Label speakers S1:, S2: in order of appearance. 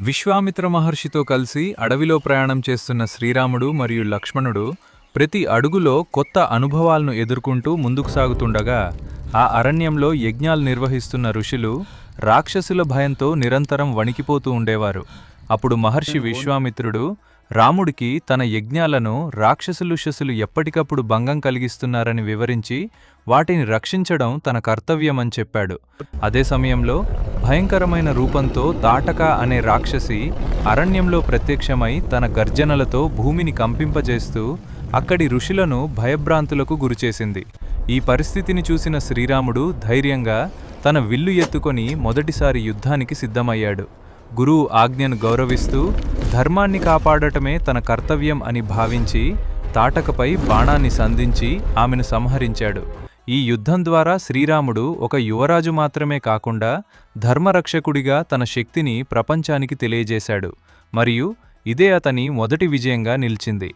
S1: విశ్వామిత్ర మహర్షితో కలిసి అడవిలో ప్రయాణం చేస్తున్న శ్రీరాముడు మరియు లక్ష్మణుడు ప్రతి అడుగులో కొత్త అనుభవాలను ఎదుర్కొంటూ ముందుకు సాగుతుండగా ఆ అరణ్యంలో యజ్ఞాలు నిర్వహిస్తున్న ఋషులు రాక్షసుల భయంతో నిరంతరం వణికిపోతూ ఉండేవారు. అప్పుడు మహర్షి విశ్వామిత్రుడు రాముడికి తన యజ్ఞాలను రాక్షసులు ఎప్పటికప్పుడు భంగం కలిగిస్తున్నారని వివరించి వాటిని రక్షించడం తన కర్తవ్యమని చెప్పాడు. అదే సమయంలో భయంకరమైన రూపంతో తాటక అనే రాక్షసి అరణ్యంలో ప్రత్యక్షమై తన గర్జనలతో భూమిని కంపింపజేస్తూ అక్కడి ఋషులను భయభ్రాంతులకు గురిచేసింది. ఈ పరిస్థితిని చూసిన శ్రీరాముడు ధైర్యంగా తన విల్లు ఎత్తుకొని మొదటిసారి యుద్ధానికి సిద్ధమయ్యాడు. గురువు ఆజ్ఞను గౌరవిస్తూ ధర్మాన్ని కాపాడటమే తన కర్తవ్యం అని భావించి తాటకపై బాణాన్ని సంధించి ఆమెను సంహరించాడు. ఈ యుద్ధం ద్వారా శ్రీరాముడు ఒక యువరాజు మాత్రమే కాకుండా ధర్మరక్షకుడిగా తన శక్తిని ప్రపంచానికి తెలియజేశాడు. మరియు ఇదే అతని మొదటి విజయంగా నిలిచింది.